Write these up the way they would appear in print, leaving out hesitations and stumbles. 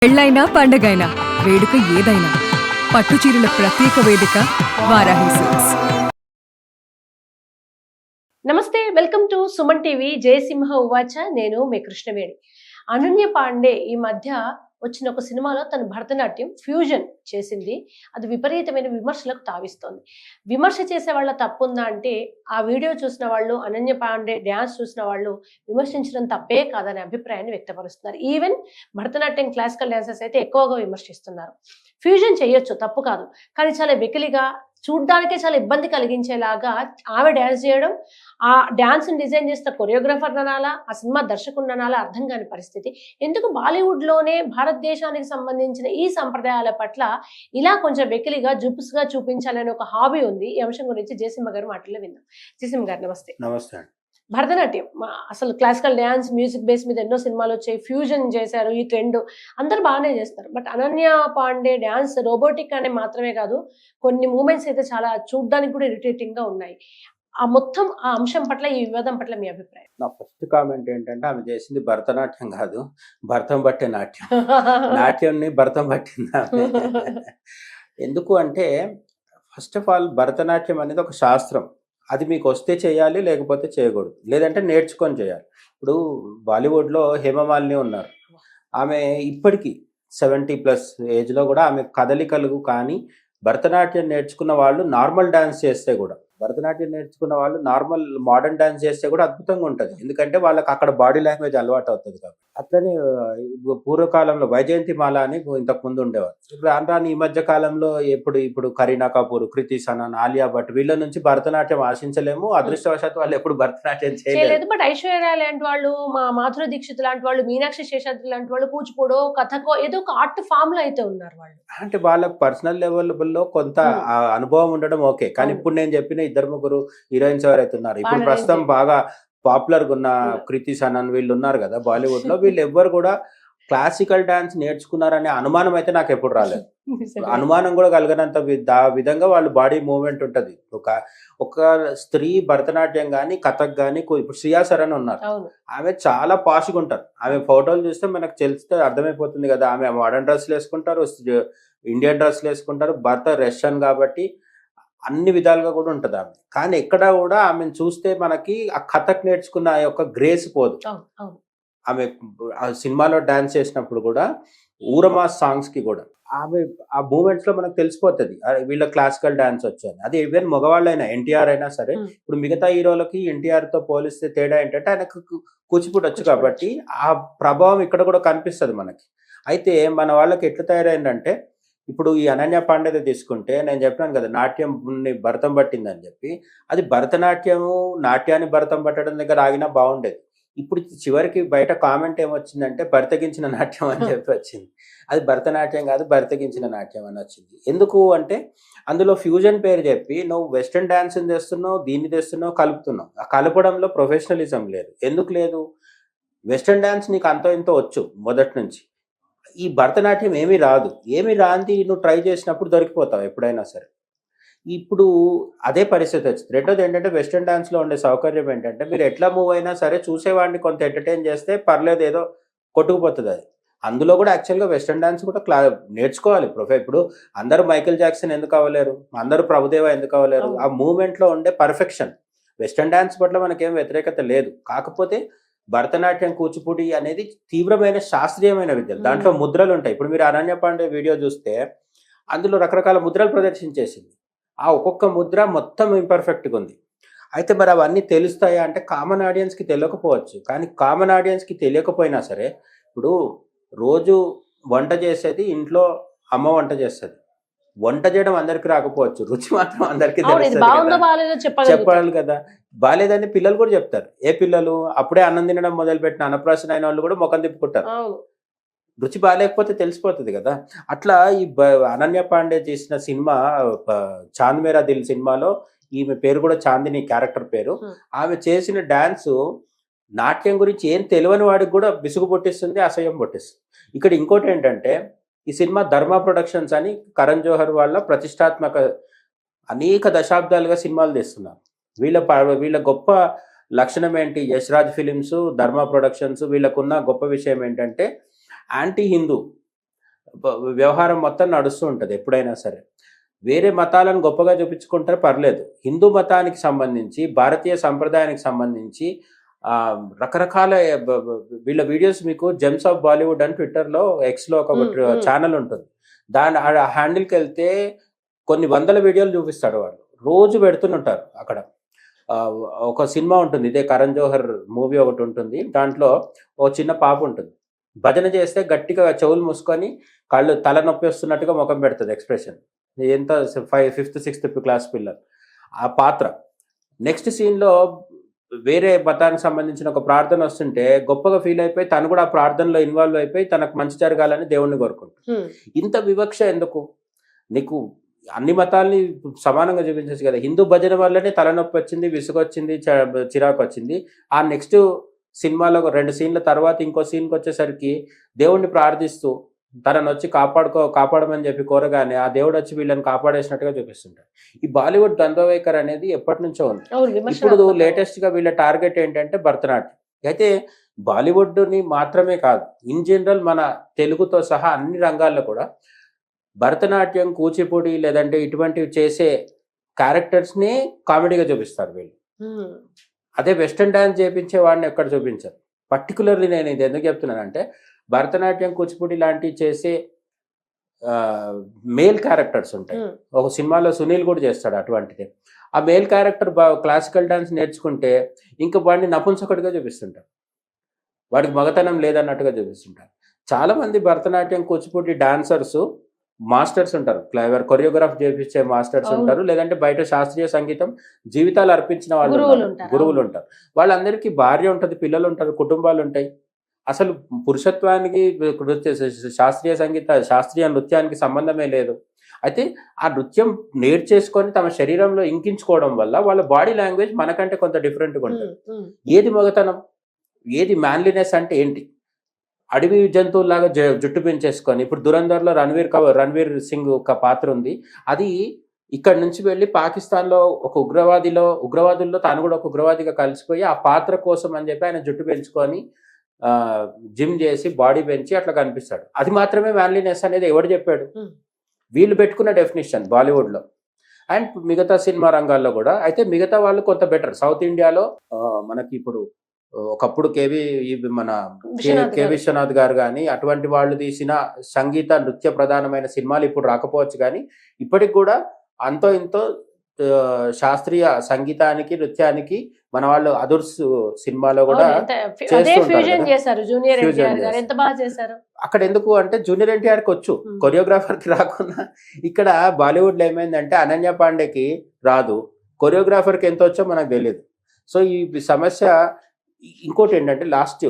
పెళ్ళైనా పండగైనా వేడుక ఏదైనా పట్టుచీరల ప్రత్యేక వేదిక వారాహి సిల్క్స్. నమస్తే, welcome to Suman TV. Jayasimha ఉవాచ. నేను మీ కృష్ణవేణి. అనన్య పాండే ఈ మధ్య వచ్చిన ఒక సినిమాలో తన భరతనాట్యం ఫ్యూజన్ చేసింది. అది విపరీతమైన విమర్శలకు తావిస్తోంది. విమర్శ చేసే వాళ్ళ తప్పుందా అంటే, ఆ వీడియో చూసిన వాళ్ళు, అనన్య పాండే డ్యాన్స్ చూసిన వాళ్ళు విమర్శించడం తప్పే కాదనే అభిప్రాయాన్ని వ్యక్తపరుస్తున్నారు. ఈవెన్ భరతనాట్యం క్లాసికల్ డాన్సర్స్ అయితే ఎక్కువగా విమర్శిస్తున్నారు. ఫ్యూజన్ చేయొచ్చు, తప్పు కాదు, కానీ చాలా వెకిలిగా, చూడ్డానికే చాలా ఇబ్బంది కలిగించేలాగా ఆమె డ్యాన్స్ చేయడం, ఆ డాన్స్ డిజైన్ చేసిన కొరియోగ్రాఫర్ అనాలా, ఆ సినిమా దర్శకుడు అనాలా అర్థం కాని పరిస్థితి. ఎందుకు బాలీవుడ్ లోనే భారతదేశానికి సంబంధించిన ఈ సంప్రదాయాల పట్ల ఇలా కొంచెం వెకిలిగా జుపుస్గా చూపించాలనే ఒక హాబీ ఉంది. ఈ అంశం గురించి జయసింహ గారు మాటల్లో విందాం. జయసింహ గారు నమస్తే. నమస్తే. భరతనాట్యం అసలు క్లాసికల్ డ్యాన్స్ మ్యూజిక్ బేస్ మీద ఎన్నో సినిమాలు వచ్చాయి. ఫ్యూజన్ చేశారు, ఈ ట్రెండ్ అందరు బాగానే చేస్తారు. But Ananya Pandey dance robotic అనే మాత్రమే కాదు, కొన్ని మూమెంట్స్ అయితే చాలా చూడ్డానికి కూడా ఇరిటేటింగ్ గా ఉన్నాయి. ఆ అంశం పట్ల, ఈ వివాదం పట్ల మీ అభిప్రాయం? నా ఫస్ట్ కామెంట్ ఏంటంటే, ఆమె చేసింది భరతనాట్యం కాదు, భరతం పట్టే నాట్యం. నాట్యంని భరతం పట్టింది ఆమె. ఎందుకు అంటే, ఫస్ట్ ఆఫ్ ఆల్ భరతనాట్యం అనేది ఒక శాస్త్రం. అది మీకు వస్తే చేయాలి, లేకపోతే చేయకూడదు, లేదంటే నేర్చుకొని చేయాలి. ఇప్పుడు బాలీవుడ్లో హేమమాలిని ఉన్నారు. ఆమె ఇప్పటికీ 70+ ఏజ్లో కూడా ఆమె కదలికలు కానీ, భరతనాట్యం నేర్చుకున్న వాళ్ళు నార్మల్ డాన్స్ చేస్తే కూడా, భరతనాట్యం నేర్చుకున్న వాళ్ళు నార్మల్ మోడర్న్ డాన్స్ చేస్తే కూడా అద్భుతంగా ఉంటుంది. ఎందుకంటే వాళ్ళకి అక్కడ బాడీ లాంగ్వేజ్ అలవాటు అవుతుంది కాబట్టి. అట్లనే పూర్వకాలంలో వైజయంతిమాల అని ఇంతకు ముందు ఉండేవారు. ఇప్పుడు రాను ఈ మధ్య కాలంలో ఇప్పుడు కరీనా కపూర్, కృతి సనన్, ఆలియా భట్ వీళ్ళ నుంచి భరతనాట్యం ఆశించలేము. అదృష్టవశాత్తు వాళ్ళు ఎప్పుడు భరతనాట్యం చేయలేదు. బట్ ఐశ్వర్య లాంటి వాళ్ళు, మాధురి దీక్షిత్ లాంటి వాళ్ళు, మీనాక్షి శేషాద్రి లాంటి వాళ్ళు కూచిపూడో, కథకో ఏదో ఒక ఆర్ట్ ఫామ్ లో అయితే ఉన్నారు వాళ్ళు. అంటే వాళ్ళకి పర్సనల్ లెవెల్లో కొంత అనుభవం ఉండడం ఓకే. కానీ ఇప్పుడు నేను చెప్పిన 2-3 హీరోయిన్స్ ఎవరైతే ఉన్నారు, ఇప్పుడు ప్రస్తుతం బాగా పాపులర్ గా ఉన్న కృతి సనన్ వీళ్ళు ఉన్నారు కదా బాలీవుడ్ లో, వీళ్ళు ఎవ్వరు కూడా క్లాసికల్ డాన్స్ నేర్చుకున్నారనే అనుమానం అయితే నాకు ఎప్పుడు రాలేదు. అనుమానం కూడా కలిగినంత విధంగా వాళ్ళు బాడీ మూవ్మెంట్ ఉంటది. ఒక స్త్రీ భరతనాట్యం గానీ, కథక్ గానీ, ఇప్పుడు శ్రియా సరన్ ఉన్నారు, ఆమె చాలా పాష్గా ఉంటారు. ఆమె ఫోటోలు చూస్తే మనకు తెలిస్తే అర్థమైపోతుంది కదా. ఆమె మోడర్న్ డ్రెస్లు వేసుకుంటారు, ఇండియన్ డ్రెస్లు వేసుకుంటారు. భర్త రష్యన్ కాబట్టి అన్ని విధాలుగా కూడా ఉంటుంది ఆమె. కానీ ఎక్కడ కూడా ఆమెను చూస్తే మనకి ఆ కథక్ నేర్చుకున్న ఆ యొక్క గ్రేస్ పోదు. ఆమె ఆ సినిమాలో డాన్స్ చేసినప్పుడు కూడా, ఊరమాస్ సాంగ్స్ కి కూడా ఆమె ఆ మూమెంట్స్ లో మనకు తెలిసిపోతుంది వీళ్ళ క్లాసికల్ డాన్స్ వచ్చాయని. అది ఈవెన్ మగవాళ్ళైనా, ఎన్టీఆర్ అయినా సరే. ఇప్పుడు మిగతా హీరోలకి ఎన్టీఆర్ తో పోలిస్తే తేడా ఏంటంటే, ఆయనకు కూచిపూడి వచ్చు కాబట్టి ఆ ప్రభావం ఇక్కడ కూడా కనిపిస్తుంది మనకి. అయితే మన వాళ్ళకి ఎట్లా తయారైందంటే, ఇప్పుడు ఈ అనన్య పాండే తీసుకుంటే, నేను చెప్పాను కదా నాట్యం భరతం పట్టిందని చెప్పి, అది భరతనాట్యము నాట్యాన్ని భరతం పట్టడం దగ్గర ఆగినా బాగుండేది. ఇప్పుడు చివరికి బయట కామెంట్ ఏమొచ్చిందంటే, భర్తగించిన నాట్యం అని చెప్పి వచ్చింది. అది భరతనాట్యం కాదు, భర్తగించిన నాట్యం అని వచ్చింది. ఎందుకు అంటే, అందులో ఫ్యూజన్ పేరు చెప్పి నువ్వు వెస్ట్రన్ డాన్స్ తెస్తున్నావు, దీన్ని తెస్తున్నావు, కలుపుతున్నావు. ఆ కలపడంలో ప్రొఫెషనలిజం లేదు. ఎందుకు లేదు? వెస్ట్రన్ డాన్స్ నీకు అంతో ఇంతో వచ్చు మొదటి నుంచి. ఈ భరతనాట్యం ఏమీ రాదు. ఏమీ రాంది నువ్వు ట్రై చేసినప్పుడు దొరికిపోతావు ఎప్పుడైనా సరే. ఇప్పుడు అదే పరిస్థితి వచ్చింది. రెండోది ఏంటంటే, వెస్ట్రన్ డాన్స్లో ఉండే సౌకర్యం ఏంటంటే, మీరు ఎట్లా మూవ్ అయినా సరే చూసేవాడిని కొంత ఎంటర్టైన్ చేస్తే పర్లేదు, ఏదో కొట్టుకుపోతుంది అది. అందులో కూడా యాక్చువల్గా వెస్ట్రన్ డాన్స్ కూడా నేర్చుకోవాలి. ఇప్పుడు అందరూ మైకేల్ జాక్సన్ ఎందుకు అవ్వలేరు, అందరూ ప్రభుదేవ ఎందుకు అవ్వలేరు? ఆ మూమెంట్లో ఉండే పర్ఫెక్షన్. వెస్ట్రన్ డాన్స్ పట్ల మనకేం వ్యతిరేకత లేదు. కాకపోతే భరతనాట్యం, కూచిపూడి అనేది తీవ్రమైన శాస్త్రీయమైన విద్యలు. దాంట్లో ముద్రలు ఉంటాయి. ఇప్పుడు మీరు అనన్య పాండే వీడియో చూస్తే అందులో రకరకాల ముద్రలు ప్రదర్శించేసింది. ఆ ఒక్కొక్క ముద్ర మొత్తం ఇంపర్ఫెక్ట్గా ఉంది. అయితే మరి అవన్నీ తెలుస్తాయా అంటే, కామన్ ఆడియన్స్కి తెలియకపోవచ్చు. కానీ కామన్ ఆడియన్స్కి తెలియకపోయినా సరే, ఇప్పుడు రోజు వంట చేసేది ఇంట్లో అమ్మ వంట చేస్తుంది. వంట చేయడం అందరికి రాకపోవచ్చు, రుచి మాత్రం అందరికీ చెప్పాలి కదా. బాలేదని పిల్లలు కూడా చెప్తారు. ఏ పిల్లలు? అప్పుడే అన్నం తినడం మొదలుపెట్టిన అన్నప్రాసన అయిన వాళ్ళు కూడా ముఖం తిప్పుకుంటారు. రుచి బాగాలేకపోతే తెలిసిపోతుంది కదా. అట్లా ఈ అనన్య పాండే చేసిన సినిమా చాంద్ మేరా దిల్ సినిమాలో ఈమె పేరు కూడా చాందిని, క్యారెక్టర్ పేరు. ఆమె చేసిన డాన్సు నాట్యం గురించి ఏం తెలియని వాడికి కూడా విసుగు పుట్టిస్తుంది, అసహ్యం పుట్టిస్తుంది. ఇక్కడ ఇంకోటి ఏంటంటే, ఈ సినిమా ధర్మ ప్రొడక్షన్స్ అని కరణ్ జోహర్ వాళ్ళ ప్రతిష్టాత్మక, అనేక దశాబ్దాలుగా సినిమాలు తీస్తున్నారు. వీళ్ళ గొప్ప లక్షణం ఏంటి? యశ్రాజ్ ఫిలిమ్స్, ధర్మ ప్రొడక్షన్స్ వీళ్ళకున్న గొప్ప విషయం ఏంటంటే, యాంటీ హిందూ వ్యవహారం మొత్తం నడుస్తూ ఉంటుంది ఎప్పుడైనా సరే. వేరే మతాలను గొప్పగా చూపించుకుంటే పర్లేదు. హిందూ మతానికి సంబంధించి, భారతీయ సంప్రదాయానికి సంబంధించి రకరకాల వీళ్ళ వీడియోస్ మీకు జెమ్స్ ఆఫ్ బాలీవుడ్ అని ట్విట్టర్లో, ఎక్స్లో ఒక ఛానల్ ఉంటుంది. దాని హ్యాండిల్కి వెళ్తే కొన్ని వందల వీడియోలు చూపిస్తాడు వాళ్ళు. రోజు పెడుతుంటారు అక్కడ. ఒక సినిమా ఉంటుంది, ఇదే కరణ్ జోహర్ మూవీ ఒకటి ఉంటుంది. దాంట్లో ఓ చిన్న పాప ఉంటుంది. భజన చేస్తే గట్టిగా చెవులు మూసుకొని కళ్ళు తలనొప్పి వస్తున్నట్టుగా ముఖం పెడుతుంది ఎక్స్ప్రెషన్. ఎంత 5th 6th క్లాస్ పిల్లలు ఆ పాత్ర. నెక్స్ట్ సీన్లో వేరే మతానికి సంబంధించిన ఒక ప్రార్థన వస్తుంటే గొప్పగా ఫీల్ అయిపోయి తను కూడా ఆ ప్రార్థనలో ఇన్వాల్వ్ అయిపోయి తనకు మంచి జరగాలని దేవుణ్ణి కోరుకుంటాడు. ఇంత వివక్ష ఎందుకు? నీకు అన్ని మతాల్ని సమానంగా చూపించచ్చు కదా. హిందూ భజన వల్లనే తలనొప్పి వచ్చింది, విసుగొచ్చింది, చిరాకు వచ్చింది. ఆ నెక్స్ట్ సినిమాలో 2 సీన్ల తర్వాత ఇంకో సీన్కి వచ్చేసరికి దేవుణ్ణి ప్రార్థిస్తూ తనను వచ్చి కాపాడమని చెప్పి కోరగానే ఆ దేవుడు వచ్చి వీళ్ళని కాపాడేసినట్టుగా చూపిస్తుంటారు. ఈ బాలీవుడ్ దండోవేకర్ అనేది ఎప్పటి నుంచో ఉంది. ఇప్పుడు లేటెస్ట్ గా వీళ్ళ టార్గెట్ ఏంటంటే భరతనాట్యం. అయితే బాలీవుడ్ని మాత్రమే కాదు, ఇన్ జనరల్ మన తెలుగుతో సహా అన్ని రంగాల్లో కూడా భరతనాట్యం, కూచిపూడి లేదంటే ఇటువంటివి చేసే క్యారెక్టర్స్ని కామెడీగా చూపిస్తారు వీళ్ళు. అదే వెస్టర్న్ డాన్స్ చేయించే వాడిని ఎక్కడ చూపించారు. పర్టికులర్లీ నేను ఇది ఎందుకు చెప్తున్నానంటే, భరతనాట్యం, కూచిపూడి లాంటివి చేసే మేల్ క్యారెక్టర్స్ ఉంటాయి. ఒక సినిమాలో సునీల్ కూడా చేస్తాడు అటువంటిది. ఆ మేల్ క్యారెక్టర్ క్లాసికల్ డాన్స్ నేర్చుకుంటే ఇంకా వాడిని నపుంసకుడిగా చూపిస్తుంటారు, వాడికి మగతనం లేదన్నట్టుగా చూపిస్తుంటారు. చాలామంది భరతనాట్యం, కూచిపూడి డాన్సర్స్ మాస్టర్స్ ఉంటారు, క్లైవర్ కొరియోగ్రాఫ్ చేయించే మాస్టర్స్ ఉంటారు, లేదంటే బయట శాస్త్రీయ సంగీతం జీవితాలు అర్పించిన వాళ్ళు గురువులు ఉంటారు. వాళ్ళందరికీ భార్య ఉంటుంది, పిల్లలు ఉంటారు, కుటుంబాలు ఉంటాయి. అసలు పురుషత్వానికి శాస్త్రీయ నృత్యానికి సంబంధమే లేదు. అయితే ఆ నృత్యం నేర్చేసుకొని తమ శరీరంలో ఇంకించుకోవడం వల్ల వాళ్ళ బాడీ లాంగ్వేజ్ మనకంటే కొంత డిఫరెంట్గా ఉంటుంది. ఏది మగతనం, ఏది మ్యాన్లీనెస్ అంటే ఏంటి? అడవి జంతువులాగా జుట్టు పెంచేసుకొని, ఇప్పుడు దురంధర్లో రణ్వీర్ సింగ్ ఒక పాత్ర ఉంది. అది ఇక్కడ నుంచి వెళ్ళి పాకిస్తాన్లో ఒక ఉగ్రవాదుల్లో తాను కూడా ఒక ఉగ్రవాదిగా కలిసిపోయి ఆ పాత్ర కోసం అని చెప్పి ఆయన జుట్టు పెంచుకొని జిమ్ చేసి బాడీ పెంచి అట్లా కనిపిస్తాడు. అది మాత్రమే మ్యాన్లీనెస్ అనేది ఎవడు చెప్పాడు? వీళ్ళు పెట్టుకున్న డెఫినేషన్ బాలీవుడ్లో అండ్ మిగతా సినిమా రంగాల్లో కూడా. అయితే మిగతా వాళ్ళు కొంత బెటర్. సౌత్ ఇండియాలో మనకి ఇప్పుడు ఒకప్పుడు మన కె విశ్వనాథ్ గారు కానీ అటువంటి వాళ్ళు తీసిన సంగీత నృత్య ప్రధానమైన సినిమాలు ఇప్పుడు రాకపోవచ్చు, కానీ ఇప్పటికి కూడా అంతో ఇంతో శాస్త్రీయ సంగీతానికి, నృత్యానికి మన వాళ్ళు అదుర్స్ సినిమాలో కూడా అక్కడ ఎందుకు అంటే జూనియర్ ఎన్టీఆర్కి వచ్చు, కొరియోగ్రాఫర్కి రాకున్నా. ఇక్కడ బాలీవుడ్లో ఏమైందంటే అనన్య పాండేకి రాదు, కొరియోగ్రాఫర్కి ఎంత వచ్చో మనకు తెలియదు. సో ఈ సమస్య. ఇంకోటి ఏంటంటే లాస్ట్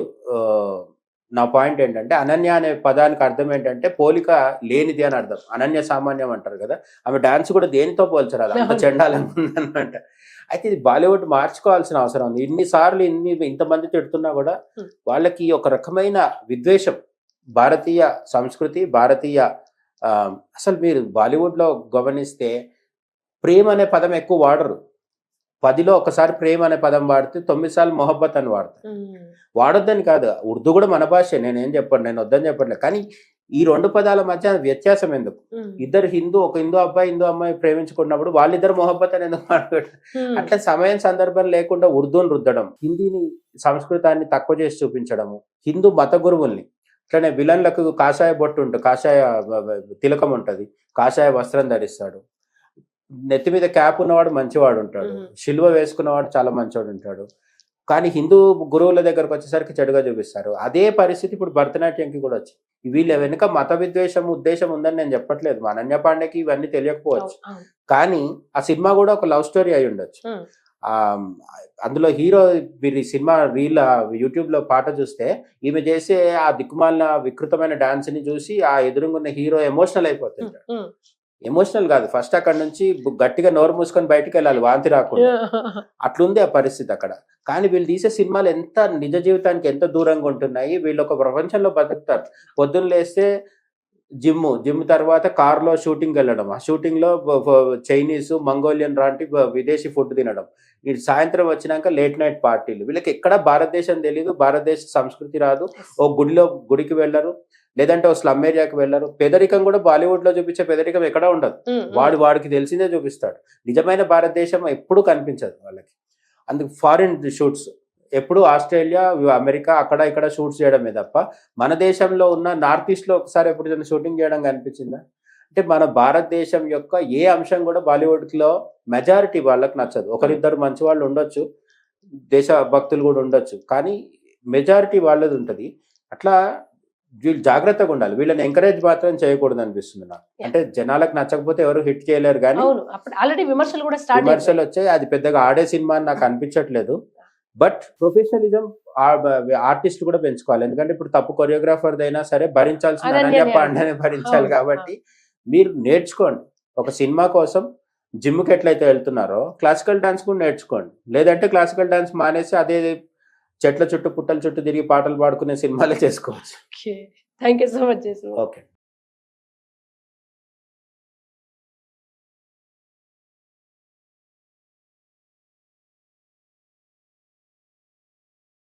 నా పాయింట్ ఏంటంటే, అనన్య అనే పదానికి అర్థం ఏంటంటే పోలిక లేనిది అని అర్థం. అనన్య సామాన్యం అంటారు కదా, ఆమె డాన్స్ కూడా దేనితో పోల్చరు, అది అంత చెండాలంగా ఉందన్నమాట. అయితే ఇది బాలీవుడ్ మార్చుకోవాల్సిన అవసరం ఉంది. ఇన్నిసార్లు ఇంతమంది తిడుతున్నా కూడా వాళ్ళకి ఒక రకమైన విద్వేషం భారతీయ సంస్కృతి, భారతీయ అసలు మీరు బాలీవుడ్లో గమనిస్తే ప్రేమ అనే పదం ఎక్కువ వాడరు. 10లో ఒకసారి ప్రేమ అనే పదం వాడితే 9 సార్లు మొహబ్బత్ అని వాడతారు. వాడొద్దని కాదు, ఉర్దూ కూడా మన భాషే, నేనేం చెప్పను, నేను వద్దని చెప్పట్లేదు. కానీ ఈ 2 పదాల మధ్య వ్యత్యాసం ఎందుకు? ఇద్దరు ఒక హిందూ అబ్బాయి, హిందూ అమ్మాయి ప్రేమించుకున్నప్పుడు వాళ్ళిద్దరు మొహబ్బత్ అని ఎందుకు మాట్లాడారు? అట్లా సమయం సందర్భం లేకుండా ఉర్దూని రుద్దడం, హిందీని సంస్కృతాన్ని తక్కువ చేసి చూపించడము, హిందూ మత గురువుల్ని అట్లనే విలన్లకు కాషాయ బొట్టు ఉంటుంది, కాషాయ తిలకం ఉంటుంది, కాషాయ వస్త్రం ధరిస్తాడు, నెత్తి మీద క్యాప్ ఉన్నవాడు మంచివాడు ఉంటాడు, శిల్వ వేసుకున్నవాడు చాలా మంచివాడు ఉంటాడు. కానీ హిందూ గురువుల దగ్గరకు వచ్చేసరికి చెడుగా చూపిస్తారు. అదే పరిస్థితి ఇప్పుడు భరతనాట్యంకి కూడా వచ్చింది. వీళ్ళ వెనుక మత విద్వేషం ఉద్దేశం ఉందని నేను చెప్పట్లేదు. అనన్య పాండేకి ఇవన్నీ తెలియకపోవచ్చు, కానీ ఆ సినిమా కూడా ఒక లవ్ స్టోరీ అయి ఉండొచ్చు. అందులో హీరో వీరి సినిమా యూట్యూబ్ లో పాట చూస్తే ఈమె చేసే ఆ దిక్కుమాలిన వికృతమైన డాన్స్ ని చూసి ఆ ఎదురుగున్న హీరో ఎమోషనల్ అయిపోతుంటాడు. ఎమోషనల్ కాదు, ఫస్ట్ అక్కడ నుంచి గట్టిగా నోరు మూసుకొని బయటకు వెళ్ళాలి, వాంతి రాకుండా. అట్లుంది ఆ పరిస్థితి అక్కడ. కానీ వీళ్ళు తీసే సినిమాలు ఎంత నిజ జీవితానికి ఎంత దూరంగా ఉంటున్నాయి. వీళ్ళు ఒక ప్రపంచంలో బతుకుతారు. పొద్దున్న లేస్తే జిమ్ తర్వాత కార్లో షూటింగ్ వెళ్ళడం, ఆ షూటింగ్ లో చైనీస్, మంగోలియన్ లాంటి విదేశీ ఫుడ్ తినడం, ఈ సాయంత్రం వచ్చినాక లేట్ నైట్ పార్టీలు. వీళ్ళకి ఎక్కడ భారతదేశం తెలీదు, భారతదేశ సంస్కృతి రాదు, గుడికి వెళ్ళరు, లేదంటే ఓ స్లమ్ ఏరియాకి వెళ్ళరు. పేదరికం కూడా బాలీవుడ్ లో చూపించే పేదరికం ఎక్కడ ఉండదు. వాడికి తెలిసిందే చూపిస్తాడు. నిజమైన భారతదేశం ఎప్పుడు కనిపించదు వాళ్ళకి. అందుకు ఫారిన్ షూట్స్ ఎప్పుడు ఆస్ట్రేలియా, అమెరికా అక్కడ ఇక్కడ షూట్స్ చేయడమే తప్ప మన దేశంలో ఉన్న నార్త్ ఈస్ట్ లో ఒకసారి ఎప్పుడు షూటింగ్ చేయడం కనిపించిందా? అంటే మన భారతదేశం యొక్క ఏ అంశం కూడా బాలీవుడ్ లో మెజారిటీ వాళ్ళకి నచ్చదు. ఒకరిద్దరు మంచి వాళ్ళు ఉండొచ్చు, దేశ భక్తులు కూడా ఉండొచ్చు, కానీ మెజారిటీ వాళ్ళది ఉంటుంది. అట్లా వీళ్ళు జాగ్రత్తగా ఉండాలి. వీళ్ళని ఎంకరేజ్ మాత్రం చేయకూడదు అనిపిస్తుంది నాకు. అంటే జనాలకు నచ్చకపోతే ఎవరు హిట్ చేయలేరు, కానీ అవును అప్పుడు ఆల్రెడీ విమర్శలు కూడా స్టార్ట్ విమర్శలు వచ్చాయి. అది పెద్దగా ఆడే సినిమా అని నాకు అనిపించట్లేదు. బట్ ప్రొఫెషనలిజం ఆర్టిస్ట్ కూడా పెంచుకోవాలి. ఎందుకంటే ఇప్పుడు తప్పు కొరియోగ్రాఫర్ అయినా సరే భరించాల్సిన అనన్య పాండేనే భరించాలి. కాబట్టి మీరు నేర్చుకోండి. ఒక సినిమా కోసం జిమ్కి ఎట్లయితే వెళ్తున్నారో క్లాసికల్ డాన్స్ కూడా నేర్చుకోండి. లేదంటే క్లాసికల్ డాన్స్ మానేసి అదే చెట్ల చుట్టూ పుట్టల చుట్టూ తిరిగి పాటలు పాడుకునే సినిమాలే చేసుకోవచ్చు. Thank you so much. Okay.